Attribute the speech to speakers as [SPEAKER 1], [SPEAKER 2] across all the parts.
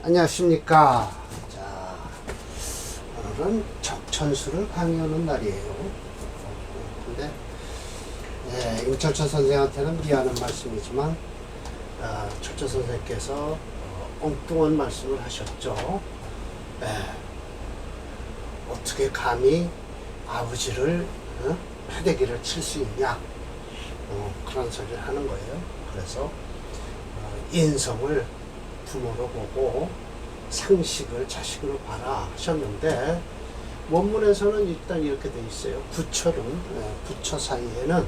[SPEAKER 1] 안녕하십니까. 자, 오늘은 적천수를 강의하는 날이에요. 근데, 임철철 선생한테는 미안한 말씀이지만, 철철 선생께서 엉뚱한 말씀을 하셨죠. 어떻게 감히 아버지를, 패대기를 칠 수 있냐. 그런 소리를 하는 거예요. 그래서, 인성을 부모로 보고 상식을 자식으로 봐라 하셨는데, 원문에서는 일단 이렇게 돼 있어요. 부처 사이에는,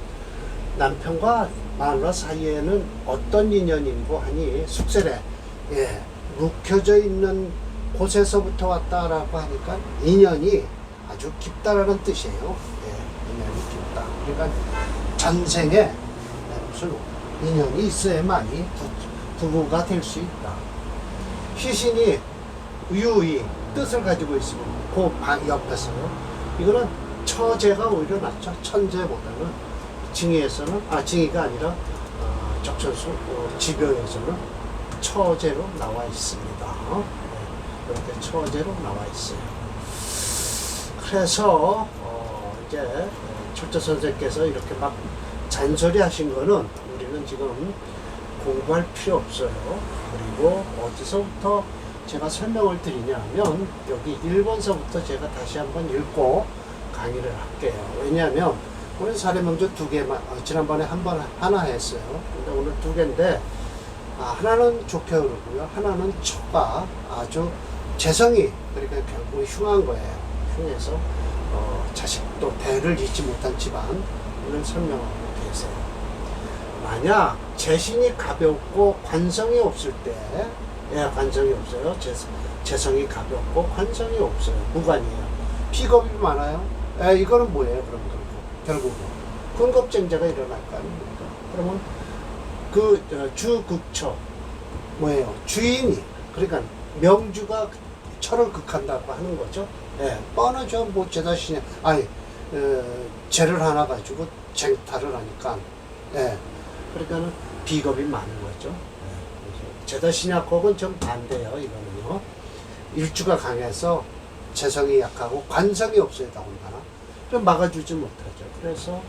[SPEAKER 1] 남편과 마누라 사이에는 어떤 인연인고 하니 숙세래, 묵혀져 있는 곳에서부터 왔다라고 하니까 인연이 아주 깊다라는 뜻이에요. 인연이 깊다. 그러니까 전생에 무슨 인연이 있어야만이 부부가 될 수 있다. 시신이 유의 뜻을 가지고 있으면 그 옆에서요. 이거는 처제가 오히려 낫죠. 천재보다는. 징의가 아니라 적천수 지병에서는 처제로 나와 있습니다. 이렇게 처제로 나와 있어요. 그래서 이제 철저 선생께서 이렇게 막 잔소리 하신 거는 우리는 지금 공부할 필요 없어요. 그리고 어디서부터 제가 설명을 드리냐면 여기 1번서부터 제가 다시 한번 읽고 강의를 할게요. 왜냐하면 오늘 사례명조 2개만, 지난번에 하나 했어요. 근데 오늘 2개인데, 하나는 좋게 흐르고요. 하나는 처가 아주 재성이, 그러니까 결국 흉한 거예요. 흉해서, 자식도 대를 잇지 못한 집안을 설명하고 계세요. 만약 재신이 가볍고 관성이 없을 때, 관성이 없어요. 재성이 가볍고 관성이 없어요. 무관이에요. 비겁이 많아요. 이거는 뭐예요, 그럼 결국은 군겁쟁자가 일어날 거 아닙니까? 그러면 그 주극처 뭐예요? 주인이, 그러니까 명주가 처를 극한다고 하는 거죠. 뻔하죠. 뭐 제다신이 죄를 하나 가지고 쟁탈을 하니까, 그러니까는 비겁이 많은 거죠. 제다신약곡은 좀 반대예요. 이거는요. 일주가 강해서 재성이 약하고 관성이 없어야 더군다나 좀 막아주지 못하죠. 그래서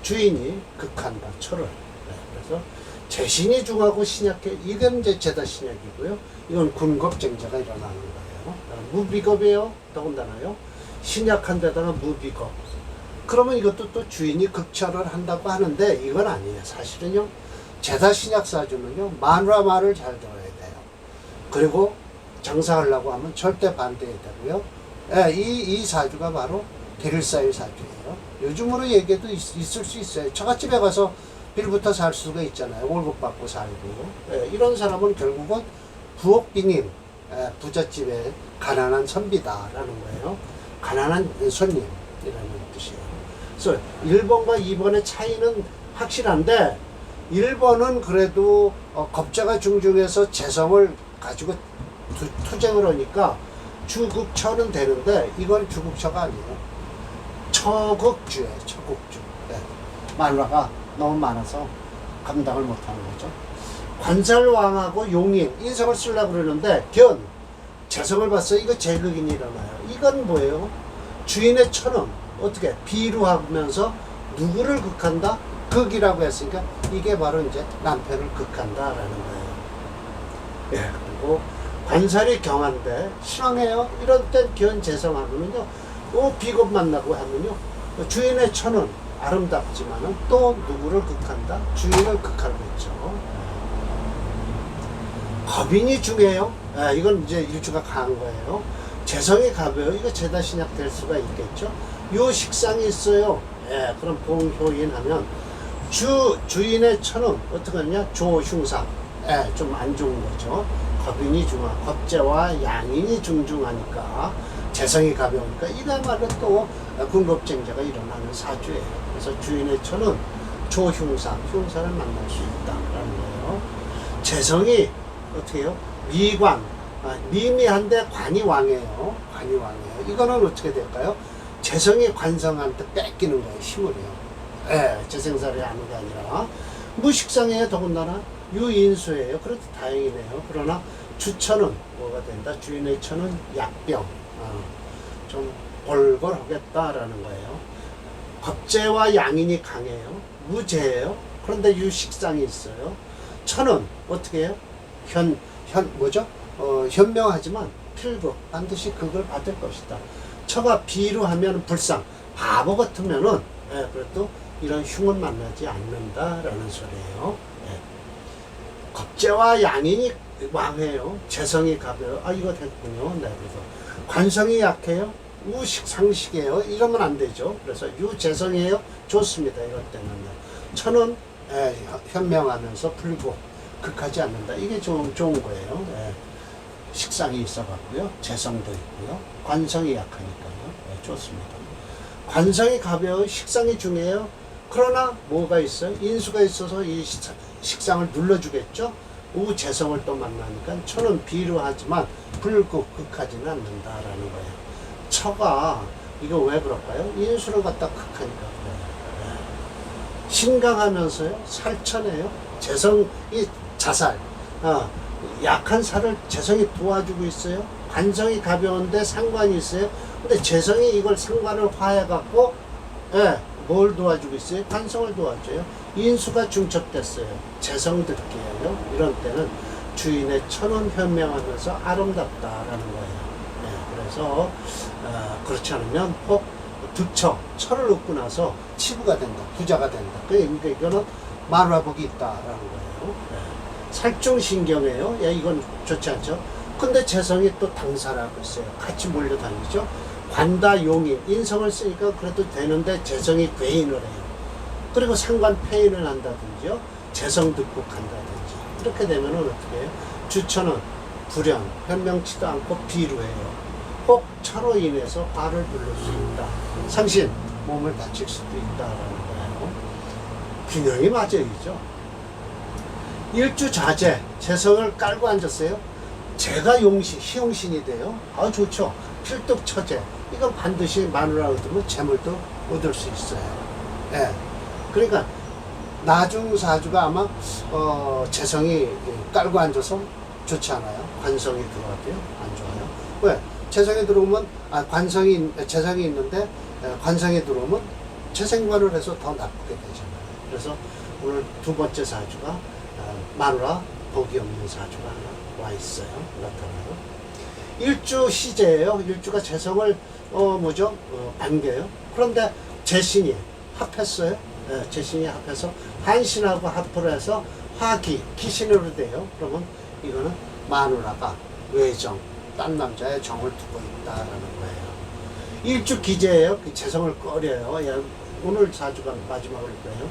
[SPEAKER 1] 주인이 극한다. 처를. 그래서 재신이 중하고 신약해. 이건 이제 제다신약이고요. 이건 군겁쟁자가 일어나는 거예요. 무비겁이에요. 더군다나요. 신약한 데다가 무비겁. 그러면 이것도 또 주인이 극처를 한다고 하는데 이건 아니에요. 사실은요. 제다신약 사주는요. 마누라 말을 잘 들어야 돼요. 그리고 장사하려고 하면 절대 반대해야 되고요. 이 사주가 바로 대릴사일 사주예요. 요즘으로 얘기해도 있을 수 있어요. 처갓집에 가서 빌부터 살 수가 있잖아요. 월급 받고 살고. 이런 사람은 결국은 부엌비님, 부잣집에 가난한 선비다라는 거예요. 가난한 손님이라는 뜻이에요. 그래서 1번과 2번의 차이는 확실한데 1번은 그래도 겁자가 중중해서 재성을 가지고 투쟁을 하니까 주극처는 되는데 이건 주극처가 아니에요. 처극주예요. 처극주. 마누라가 너무 많아서 감당을 못하는 거죠. 관살왕하고 용인, 인성을 쓰려고 그러는데 재성을 봤어요. 이거 제극인이 일어나요. 이건 뭐예요? 주인의 처는 어떻게 비루하면서 누구를 극한다? 극이라고 했으니까 이게 바로 이제 남편을 극한다라는 거예요. 그리고 관살이 경한데 신앙해요. 이런 땐 견재성하면요. 비겁 만나고 하면요. 주인의 처는 아름답지만은 또 누구를 극한다? 주인을 극하는 거죠. 겁인이 중요해요. 이건 이제 일주가 강한 거예요. 재성이 가벼워요. 이거 제다신약 될 수가 있겠죠. 요 식상이 있어요. 그럼 봉효인 하면 주인의 처는 어떻게 하냐? 조흉상. 좀 안 좋은 거죠. 겁인이 겁재와 양인이 중중하니까 재성이 가벼우니까 이다말은 또 군겁쟁자가 일어나는 사주예요. 그래서 주인의 처는 조흉상, 흉사를 만날 수 있다라는 거예요. 재성이 어떻게 해요? 미관, 미미한데 관이 왕이에요. 관이 왕이에요. 이거는 어떻게 될까요? 재성이 관성한테 뺏기는 거예요. 힘을요. 재생살이 아닌 게 아니라 무식상이에요. 더군다나 유인수예요. 그래도 다행이네요. 그러나 주처는 뭐가 된다? 주인의 처는 약병, 좀 골골하겠다라는 거예요. 겁재와 양인이 강해요. 무재예요. 그런데 유식상이 있어요. 처는 어떻게 해요? 뭐죠? 현명하지만 필극, 반드시 그걸 받을 것이다. 처가 비로 하면 불상, 바보 같으면은, 예, 그래도 이런 흉은 만나지 않는다라는 소리예요. 예. 겁재와 양인이 왕해요. 재성이 가벼워. 이거 됐군요. 네, 그래서 관성이 약해요. 우식상식이에요. 이러면 안 되죠. 그래서 유재성이에요. 좋습니다. 이럴 때는요. 처는 현명하면서 불고 극하지 않는다. 이게 좋은 거예요. 예. 식상이 있어갖고요. 재성도 있고요. 관성이 약하니까요. 예, 좋습니다. 관성이 가벼워 식상이 중요해요. 그러나 뭐가 있어요? 인수가 있어서 이 식상을 눌러주겠죠. 우재성을 또 만나니까 처는 비루하지만 불극하지는 않는다라는 거예요. 처가 이거 왜 그럴까요? 인수를 갖다 극하니까 그래요. 네. 신강하면서요 살천해요. 재성이 자살, 약한 살을 재성이 도와주고 있어요. 관성이 가벼운데 상관이 있어요. 근데 재성이 이걸 상관을 화해갖고, 예, 뭘 도와주고 있어요? 관성을 도와줘요. 인수가 중첩됐어요. 재성듣기예요. 이런 때는 주인의 처는 현명하면서 아름답다라는 거예요. 네, 그래서 그렇지 않으면 꼭 득처, 처를 얻고 나서 치부가 된다, 부자가 된다. 그러니까 이거는 마누라복이 있다라는 거예요. 네. 살중신경이에요. 야, 이건 좋지 않죠? 근데 재성이 또 당사라고 있어요. 같이 몰려다니죠. 관다 용인, 인성을 쓰니까 그래도 되는데 재성이 괴인을 해요. 그리고 상관 폐인을 한다든지요. 재성 듣고 간다든지. 이렇게 되면은 어떻게 해요? 주처는 불연, 현명치도 않고 비루해요. 혹 처로 인해서 화를 누를 수 있다. 상신, 몸을 다칠 수도 있다라는 거예요. 균형이 맞아야죠. 일주자재, 재성을 깔고 앉았어요. 제가 희용신이 돼요. 좋죠. 필득처재. 이건 반드시 마누라 얻으면 재물도 얻을 수 있어요. 예. 그러니까 나중사주가 아마 재성이 깔고 앉아서 좋지 않아요. 관성이 들어와도요. 안 좋아요. 왜? 재성이 들어오면 재성이 있는데 관성이 들어오면 재생관을 해서 더 나쁘게 되잖아요. 그래서 오늘 두 번째 사주가 마누라 복이 없는 사주가 하나 와 있어요. 나타나요. 일주 시제예요. 일주가 재성을 반겨요. 그런데 재신이 합했어요. 네, 재신이 합해서 한신하고 합을 해서 화기, 기신으로 돼요. 그러면 이거는 마누라가 외정, 딴 남자의 정을 두고 있다라는 거예요. 일주 기재예요. 그 재성을 꺼려요. 예, 오늘 사주가 마지막일 거예요.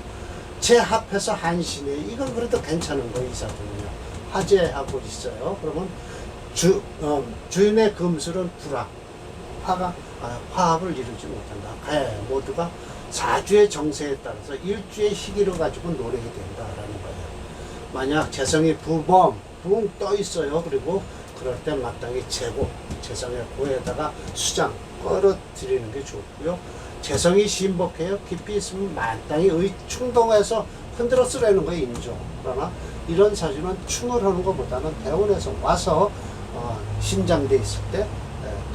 [SPEAKER 1] 재 합해서 한신이에요. 이건 그래도 괜찮은 거예요. 이 사주는요. 화재하고 있어요. 그러면 주인의 금술은 불합, 화합을 이루지 못한다. 모두가 사주의 정세에 따라서 일주의 시기를 가지고 노력이 된다라는 거예요. 만약 재성이 붕 떠 있어요. 그리고 그럴 때 마땅히 재성의 고에다가 수장 끌어들이는 게 좋고요. 재성이 신복해요. 깊이 있으면 마땅히 충동해서 흔들어 쓰라는 거예요. 인종. 그러나 이런 사주는 충을 하는 것보다는 대원에서 와서 신장돼 있을 때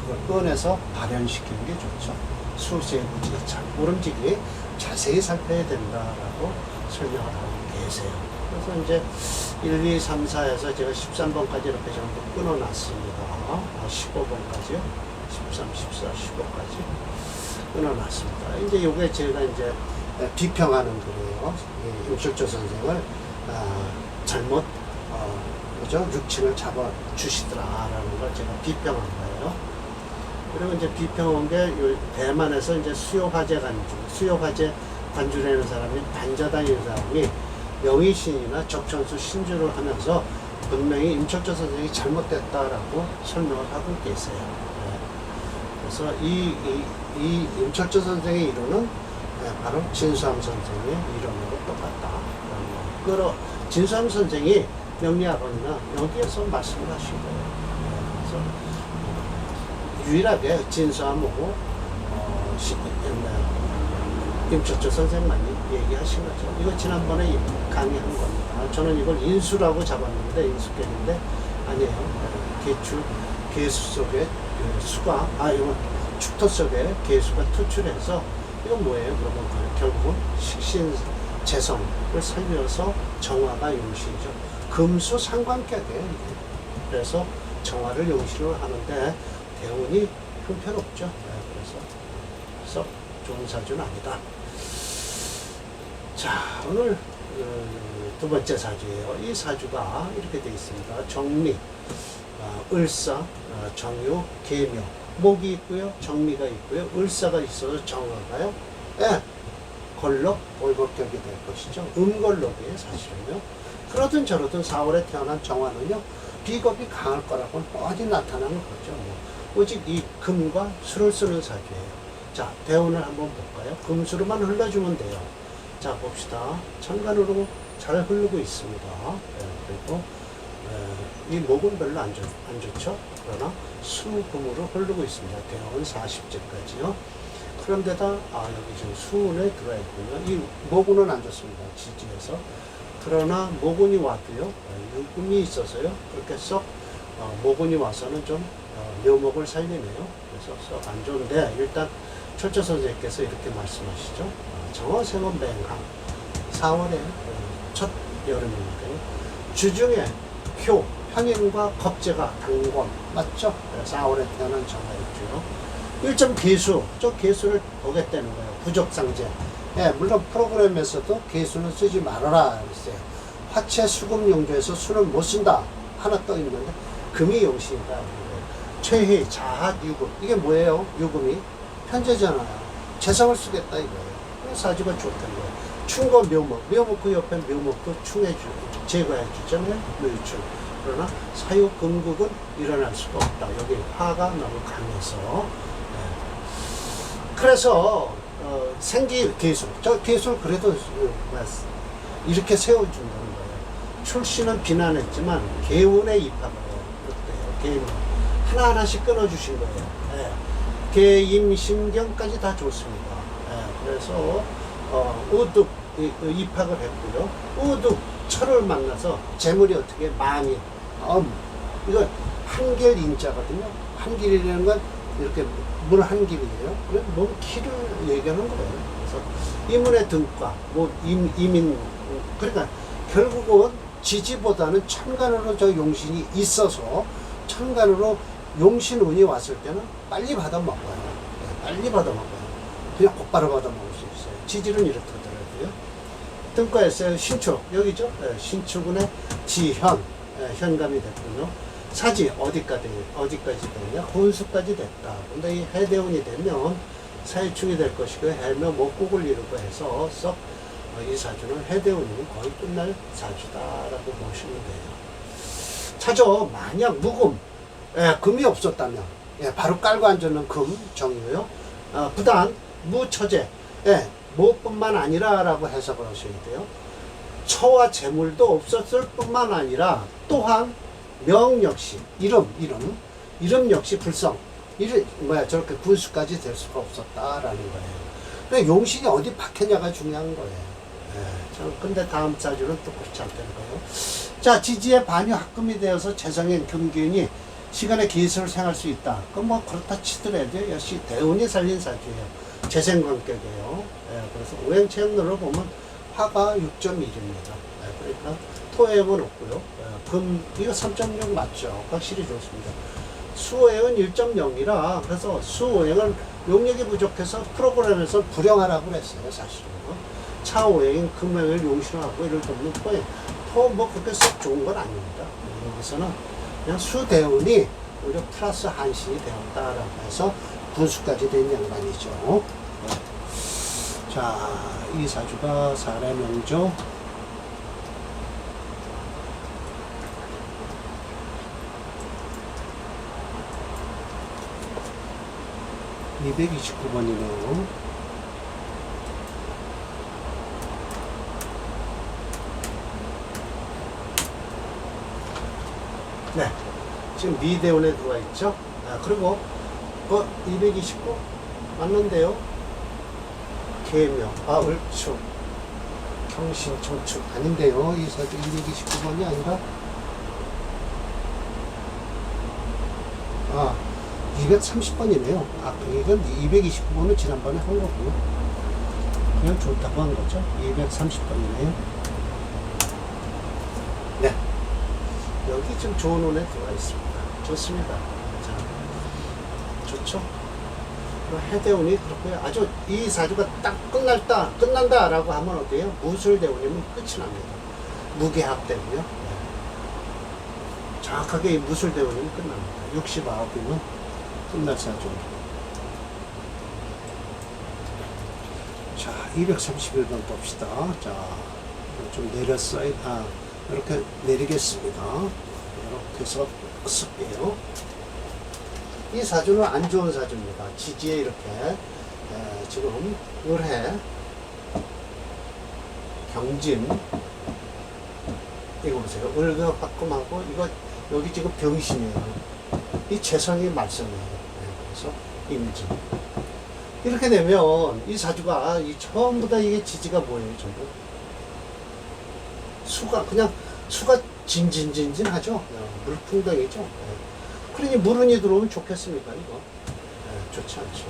[SPEAKER 1] 그걸 꺼내서 발현시키는 게 좋죠. 수세부지가 잘 모름지기 자세히 살펴야 된다라고 설명을 하고 계세요. 그래서 이제 1, 2, 3, 4에서 제가 13번까지 이렇게 전부 끊어놨습니다. 15번까지요. 13, 14, 15까지 끊어놨습니다. 이제 요게 제가 이제 비평하는 글이에요. 임철조 선생을 잘못 육친을 잡아 주시더라라는 걸 제가 비평한 거예요. 그리고 이제 비평한 게 대만에서 이제 수요화재 관주라는 사람이 반자단이라는 사람이 명의신이나 적천수 신주를 하면서 분명히 임철조 선생이 잘못됐다라고 설명을 하고 계세요. 네. 그래서 이 임철조 선생의 이론은 바로 진수함 선생의 이론하고 똑같다. 진수함 선생이 명리학원이나 여기에서 말씀을 하신 거예요. 그래서 유일하게 진수함하고 임철조 선생만이 얘기하신 거죠. 이거 지난번에 강의한 겁니다. 저는 이걸 인수라고 잡았는데 인수격인데 아니에요. 개수 속에 수가, 이건 축토 속에 개수가 투출해서, 이건 뭐예요? 그러면 결국은 식신재성을 살려서 정화가 용신이죠. 금수 상관격이에요, 이게. 그래서 정화를 용신을 하는데, 대운이 형편없죠. 그래서 좋은 사주는 아니다. 자, 오늘 두 번째 사주예요. 이 사주가 이렇게 되어 있습니다. 정미, 을사, 정유, 계묘, 목이 있고요, 정미가 있고요, 을사가 있어서 정화가요. 예, 걸럭, 월곡격이 될 것이죠. 음걸럭이에요, 사실은요. 그러든 저러든 4월에 태어난 정화는요, 비겁이 강할 거라고 어디 나타나는 거죠. 오직 이 금과 수를 쓰는 사주예요. 자, 대운을 한번 볼까요? 금수로만 흘러주면 돼요. 자, 봅시다. 천간으로 잘 흐르고 있습니다. 그리고 이 목은 별로 안 좋죠. 그러나 수금으로 흐르고 있습니다. 대원 40제까지요. 그런데다 여기 지금 수운에 들어와 있군요. 이 목운은 안 좋습니다. 지지에서. 그러나 목운이 와도요. 유금이 있어서요. 그렇게 썩 목운이 와서는 좀 묘목을 살리네요. 그래서 썩 안 좋은데 일단 철저 선생님께서 이렇게 말씀하시죠. 정화생원 맹항 4월에 첫 여름이니까요. 주중에 효, 현인과 겁재가 당권 맞죠? 4월에 태어난 정화였죠. 1점 개수, 저 개수를 보겠다는 거예요. 부적상제. 예, 물론 프로그램에서도 개수는 쓰지 말아라 그랬어요. 화체 수금 용조에서 수는 못 쓴다 하나 떠 있는데 금이 용신이다. 최희, 자하, 유금. 이게 뭐예요? 유금이 현재잖아요. 재성을 쓰겠다 이거예요. 사주가 좋다는 거예요. 충과 묘목, 묘목 그 옆에 묘목도 충해주고 제거해 주잖아요. 묘유충. 그러나 사유 금국은 일어날 수가 없다. 여기 화가 너무 강해서. 그래서 생기 개수, 저 개수를 그래도 이렇게 세워준다는 거예요. 출신은 비난했지만 개운에 입학을 해요. 그때요. 개운 하나하나씩 끊어주신 거예요. 개임 신경까지 다 좋습니다. 그래서 우득 입학을 했고요. 우득 철을 만나서 재물이 어떻게 망이 이거 한길 인자거든요. 한길이라는 건 이렇게 문 한길이에요. 그래서 뭔 길을 얘기하는 거예요. 그래서 이문의 등과 뭐 이민 그러니까 결국은 지지보다는 천간으로 저 용신이 있어서 천간으로 용신 운이 왔을 때는 빨리 받아 먹어요. 빨리 받아 먹어요. 그냥 곧바로 받아 먹을 수 있어요. 지지는 이렇더라고요. 등과에서요. 신축 여기죠. 신축운의 지현 현감이 됐군요. 사지 어디까지 되냐? 혼수까지 됐다. 근데 이 해대운이 되면 사유축이 될 것이고 해며 목국을 이루고 해서 썩 이 사주는 해대운이 거의 끝날 사주다라고 보시면 돼요. 차죠. 만약 무금 금이 없었다면 바로 깔고 앉는 금 정이고요. 부단 무처제 무뿐만 아니라 라고 해석을 하셔야 돼요. 처와 재물도 없었을 뿐만 아니라 또한 명 역시 이름 역시 불성 저렇게 군수까지 될 수가 없었다라는 거예요. 그러니까 용신이 어디 박혔냐가 중요한 거예요. 근데 다음 사주는 또 그렇지 않다는 거예요. 자, 지지의 반유 합금이 되어서 재성인 금기운이 시간의 기술을 생할 수 있다. 그럼 뭐 그렇다 치더라도 역시 대운이 살린 사주예요. 재생관격이에요. 그래서 오행체험으로 보면 화가 6.1입니다. 그러니까 토해은 없고요. 금 이거 3.6 맞죠? 확실히 좋습니다. 수오행은 1.0이라 그래서 수오행은 용력이 부족해서 프로그램에서 불영하라고 그랬어요. 사실은 차오행 금행을 용신하고 이럴 때는 토뭐 그렇게 썩 좋은 건 아닙니다. 여기서는 그냥 수대운이 오히려 플러스 한신이 되었다라고 해서 군수까지 된 양반이죠. 자, 이 사주가 사례 명조 (229번이네요) 네, 지금 미대운에 들어와 있죠. 그리고 229 맞는데요. 계묘, 을축, 경신, 정축 아닌데요. 이 사주 229번이 아니라 아, 230번이네요. 아, 이건 229번은 지난번에 한 거고요. 그냥 좋다고 한 거죠. 230번이네요. 네. 여기 좀 좋은 운에 들어가 있습니다. 좋습니다. 자, 좋죠? 해대운이 그렇고요. 아주 이 사주가 딱 끝난다 라고 하면 어때요? 무술대운이면 끝이 납니다. 무계합되고요. 네. 정확하게 이 무술대운이면 끝납니다. 69이면 끝날 사주. 자, 231번 봅시다. 자, 좀 내렸어요. 아, 이렇게 내리겠습니다. 이렇게 해서 쓸게요. 이 사주는 안 좋은 사주입니다. 지지에 이렇게 지금 을해, 경진, 이거 보세요. 을과 빠끔하고 이거 여기 지금 병신이에요. 이 재성이 말썽이에요. 그래서 임진. 이렇게 되면 이 사주가 이 전부 다 이게 지지가 뭐예요? 전부 수가 그냥 수가 진진하죠. 물풍덩이죠. 그러니 물운이 들어오면 좋겠습니까? 이거 좋지 않죠.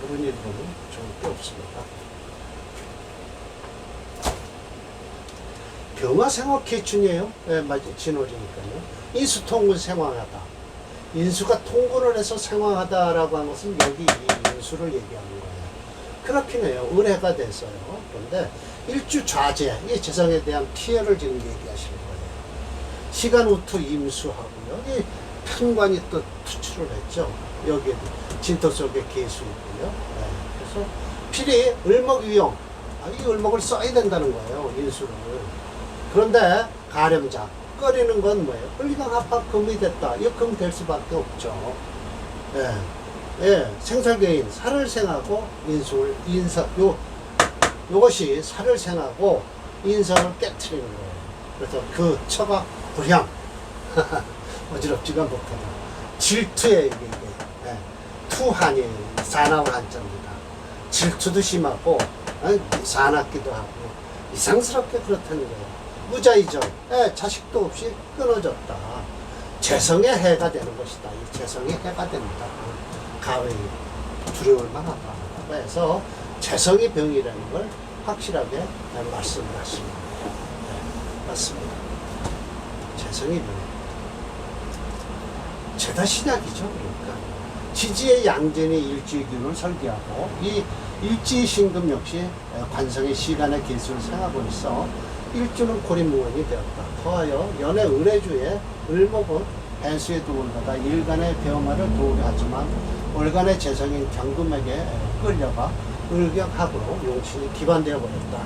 [SPEAKER 1] 물운이 들어오면 좋을 게 없습니다. 병화생화 개춘이에요. 네, 맞아요. 진월이니까요. 인수통군 생황하다. 인수가 통군을 해서 생황하다라고 한 것은 여기 이 인수를 얘기하는 거예요. 그렇긴 해요. 을해가 됐어요. 그런데 일주 좌재, 이 재성에 대한 피해를 지금 얘기하시는 거예요. 시간 우투 임수하고요. 이 편관이 또 투출을 했죠. 여기에도 진토 속에 계수 있고요. 네. 그래서 필히 을목위용, 이 을목을 써야 된다는 거예요. 인수를. 그런데 가렴자, 꺼리는 건 뭐예요? 을강합합 금이 됐다. 이 금 될 수밖에 없죠. 예. 예. 생살개인, 살을 생하고 인수를, 요것이 살을 생하고 인성을 깨트리는 거예요. 그래서 그 처가 불향. 어지럽지가 못하다. 질투에 이게. 예. 투한이 사나운 한자입니다. 질투도 심하고, 사납기도 하고, 이상스럽게 그렇다는 거예요. 무자이죠. 자식도 없이 끊어졌다. 재성의 해가 되는 것이다. 이 재성의 해가 됩니다. 가외 두려울 만하다. 그래서 재성의 병이라는 걸 확실하게 말씀하십니다. 네, 맞습니다. 재성의 병. 죄다 신약이죠. 그러니까 지지의 양전의 일지균을 설계하고 이 일지신금 역시 관성의 시간의 개수를 생하고 있어 일주는 고립무원이 되었다. 더하여 연의 을해주에 을목은 해수에 도울다가 일간의 배엄화를 도우려 하지만 월간의 재성인 경금에게 끌려가 을경합으로 용신이 기반되어 버렸다.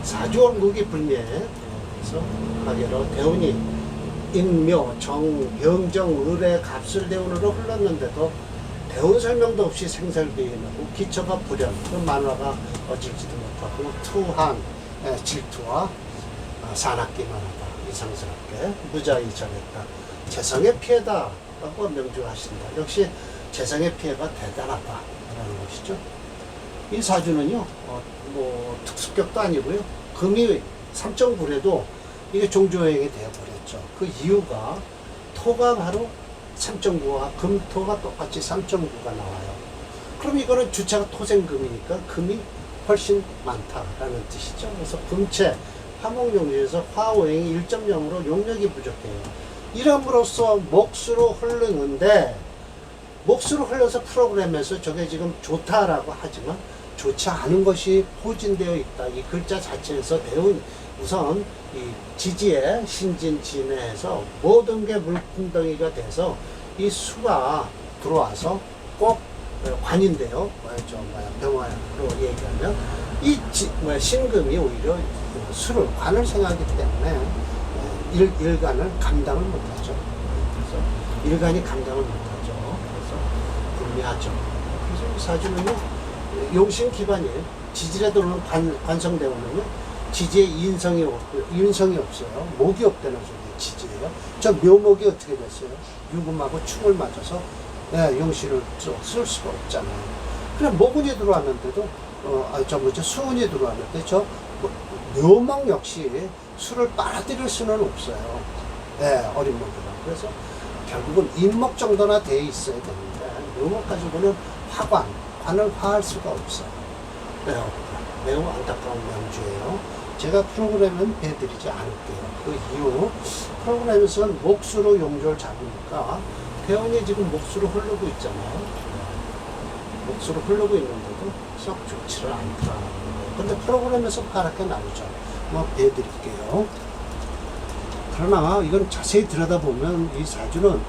[SPEAKER 1] 사주월국이 불미해 그래서 하계로 대운이 인묘, 정, 병정, 을의 갑술 대운으로 흘렀는데도 대운 설명도 없이 생설대인하고 기초가 불연, 그 만화가 어질지도 못하고 투한, 질투와 사납기만 하다. 이상스럽게 무자히 전했다. 재성의 피해다 라고 명주하신다. 역시 재성의 피해가 대단하다 라는 것이죠. 이 사주는요 뭐 특수격도 아니고요, 금이 3.9래도 이게 종조행이 되어버렸죠. 그 이유가 토가 바로 3.9와 금토가 똑같이 3.9가 나와요. 그럼 이거는 주체가 토생금이니까 금이 훨씬 많다라는 뜻이죠. 그래서 금체 화목용지에서 화오행이 1.0으로 용력이 부족해요. 이름으로써 몫으로 흐르는데, 몫으로 흘러서 프로그램에서 저게 지금 좋다라고 하지만 좋지 않은 것이 포진되어 있다. 이 글자 자체에서 배운 우선 이 지지에 신진진해에서 모든 게 물풍덩이가 돼서 이 수가 들어와서 꼭 관인데요. 병화로 얘기하면 이 신금이 오히려 수를 관을 생하기 때문에 일간을 감당을 못하죠. 그래서 일간이 감당을 못하죠. 그래서 불리하죠. 그래서 이 사주는요 용신 기반이에요. 지지에 들어오는 관성대운은요 지지에 인성이 없고요. 인성이 없어요. 목이 없다는 소리예요. 지지예요. 저 묘목이 어떻게 됐어요? 유금하고 축을 맞아서 용신을 쓸 수가 없잖아요. 그냥 모근이 들어왔는데도 수운이 들어왔는데 묘목 역시 수를 빨아들일 수는 없어요. 어린 목이라. 그래서 결국은 인목 정도나 돼 있어야 되는데 묘목 가지고는 관을 화할 수가 없어요. 매우 안타까운 명주예요. 제가 프로그램은 배드리지 않을게요. 그 이유, 프로그램에서는 몫으로 용조를 잡으니까 대운이 지금 몫으로 흐르고 있잖아요. 몫으로 흐르고 있는데도 썩 좋지를 않더라고요. 근데 프로그램에서 파랗게 나오죠. 뭐 배드릴게요. 그러나 이건 자세히 들여다보면 이 사주는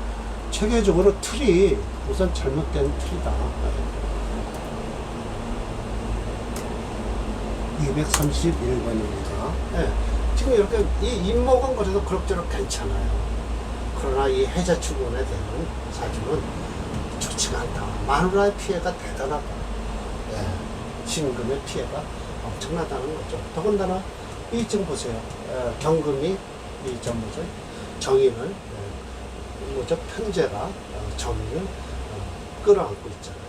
[SPEAKER 1] 체계적으로 틀이 우선 잘못된 틀이다. 231번입니다. 지금 이렇게 이 인목은 그래도 그럭저럭 괜찮아요. 그러나 이 해자축운에 되는 사주는 좋지가 않다. 마누라의 피해가 대단하다. 신금의 피해가 엄청나다는 거죠. 더군다나 이 지금 보세요. 경금이 정인을 편제가 정인을 끌어안고 있잖아요.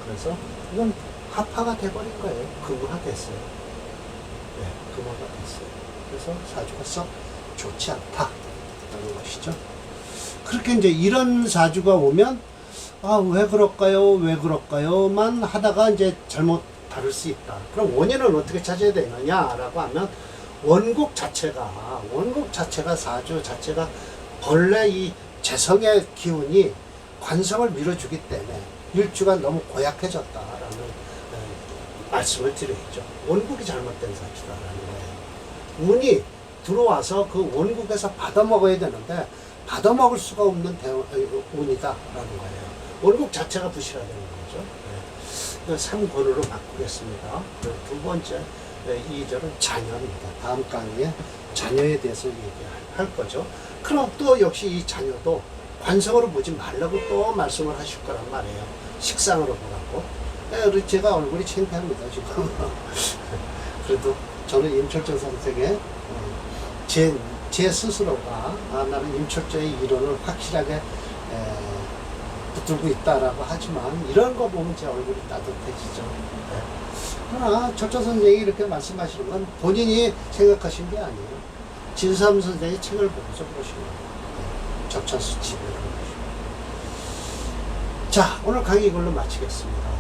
[SPEAKER 1] 그래서 이건 합화가 돼버린 거예요. 금화가 됐어요. 금화가 됐어요. 그래서 사주가 썩 좋지 않다라는 것이죠. 그렇게 이제 이런 사주가 오면 왜 그럴까요?만 하다가 이제 잘못 다룰 수 있다. 그럼 원인은 어떻게 찾아야 되느냐라고 하면 원국 자체가 사주 자체가 본래 이 재성의 기운이 관성을 밀어주기 때문에 일주가 너무 고약해졌다라는 말씀을 드려야죠. 원국이 잘못된 사주다라는 거예요. 운이 들어와서 그 원국에서 받아먹어야 되는데 받아먹을 수가 없는 운이다라는 거예요. 원국 자체가 부실하다는 거죠. 3권으로 바꾸겠습니다. 두 번째 2절은 자녀입니다. 다음 강의에 자녀에 대해서 얘기할 거죠. 그럼 또 역시 이 자녀도 관성으로 보지 말라고 또 말씀을 하실 거란 말이에요. 식상으로 보라고. 제가 얼굴이 창피합니다, 지금. 그래도 저는 임철정 선생의 제 스스로가 나는 임철정의 이론을 확실하게 붙들고 있다라고 하지만 이런 거 보면 제 얼굴이 따뜻해지죠. 그러나 철정 선생이 이렇게 말씀하시는 건 본인이 생각하신 게 아니에요. 진삼 선생의 책을 보고서 그러신 거예요. 적차수치 이런 것이고. 자, 오늘 강의 이걸로 마치겠습니다.